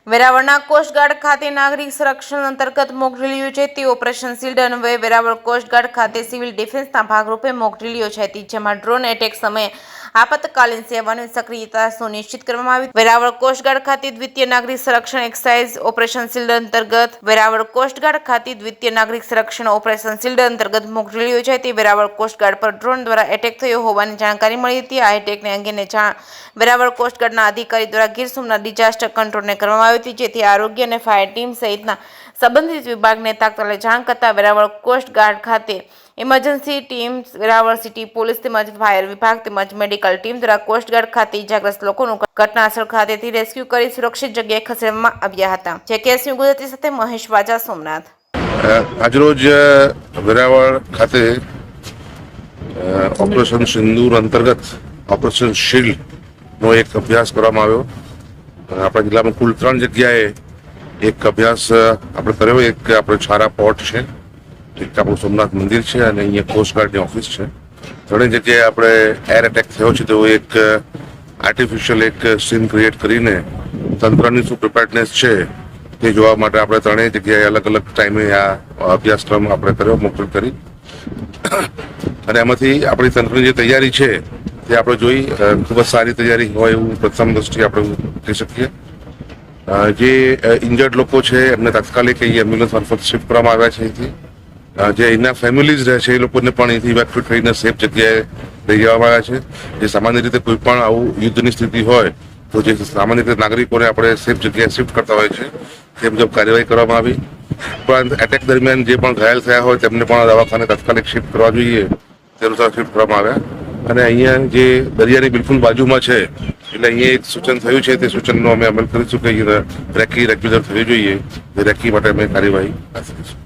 વેરાવળના coast guard ખાતે નાગરિક સંરક્ષણ અંતર્ગત મોક ડ્રીલ યોજાઈ ઓપરેશન શીલ્ડ અન્વયે વેરાવળ કોસ્ટગાર્ડ ખાતે સિવિલ ડિફેન્સના ભાગરૂપે મોક ડ્રીલ યોજાઈ જેમાં ડ્રોન એટેક સમયે આપાતકાલીન સેવાની સક્રિયતા સુનિશ્ચિત કરવામાં આવી। વેરાવળ કોસ્ટગાર્ડ ખાતે દ્વિતીય નાગરિક સંરક્ષણ એક્સાઇઝ ઓપરેશન શીલ્ડ અંતર્ગત વેરાવળ કોસ્ટગાર્ડ ખાતે દ્વિતીય નાગરિક સંરક્ષણ ઓપરેશન શીલ્ડ અંતર્ગત મોક ડ્રીલ યોજાઈ વેરાવળ કોસ્ટગાર્ડ પર ડ્રોન દ્વારા એટેક થયો હોવાની જાણકારી મળી હતી। આ એટેકને અંગેની જાણ વેરાવળ કોસ્ટગાર્ડના અધિકારી દ્વારા ગીર સોમનાથ ડિઝાસ્ટર કંટ્રોલને કરવામાં આવી હતી, જેથી આરોગ્ય અને ફાયર ટીમ સહિતના સંબંધિત વિભાગને તાત્કાલિક જાણ કરતા વેરાવળ કોસ્ટગાર્ડ ખાતે emergency team, Veraval city police તેમજ ફાયર વિભાગ તેમજ મેડિકલ ટીમ દ્વારા કોસ્ટગાર્ડ ખાતે ઇજાગ્રસ્ત લોકોનું ઘટનાસ્થળ ખાતેથી રેસ્ક્યુ કરી સુરક્ષિત જગ્યાએ ખસેડવામાં આવ્યા હતા। જેકેએસયુ ગુજરાતી સાથે મહેશ વાજા, સોમનાથ। આજરોજ વેરાવળ ખાતે ઓપરેશન સિંદૂર અંતર્ગત ઓપરેશન શીલ્ડનો એક અભ્યાસ કરવામાં આવ્યો। આપણા જિલ્લામાં કુલ 3 જગ્યાએ એક અભ્યાસ આપણે કર્યો। એક આપણે છારા પોર્ટ છે, એક આપણું સોમનાથ મંદિર છે અને અહીંયા કોસ્ટગાર્ડની ઓફિસ છે। ત્રણેય જગ્યાએ આપણે એર એટેક થયો છે તો એક આર્ટિફિશિયલ એક સીન ક્રિએટ કરીને તંત્રની શું પ્રિપેર્ડનેસ છે તે જોવા માટે આપણે ત્રણેય જગ્યાએ અલગ અલગ ટાઈમે આ અભ્યાસક્રમ આપણે કર્યો, મોકલ કરી અને એમાંથી આપણી તંત્રની જે તૈયારી છે તે આપણે જોઈ ખૂબ જ સારી તૈયારી હોય એવું પ્રથમ દ્રષ્ટિએ આપણે કહી શકીએ। જે ઇન્જર્ડ લોકો છે એમને તાત્કાલિક એમ્બ્યુલન્સ મારફત શિફ્ટ કરવામાં આવ્યા છે અહીંથી। જે અહીંના ફેમિલીઝ રહે છે એ લોકોને પણ અહીંથી ઇવેક્યુએટ થઈને સેફ જગ્યાએ લઈ જવામાં આવ્યા છે। જે સામાન્ય રીતે કોઈ પણ આવું યુદ્ધની સ્થિતિ હોય તો જે સામાન્ય રીતે નાગરિકોને આપણે સેફ જગ્યાએ શિફ્ટ કરતા હોય છે તે મુજબ કાર્યવાહી કરવામાં આવી। ઉપરાંત એટેક દરમિયાન જે પણ ઘાયલ થયા હોય તેમને પણ દવાખાને તાત્કાલિક શિફ્ટ કરવા જોઈએ તે અનુસાર શિફ્ટ કરવામાં આવ્યા। અને અહીંયા જે દરિયાની બિલકુલ બાજુમાં છે એટલે અહીંયા એક સૂચન થયું છે તે સૂચનનો અમે અમલ કરીશું કે રેકી રેગ્યુલર થવી જોઈએ। રેકી માટે અમે કાર્યવાહી હાથ કરીશું।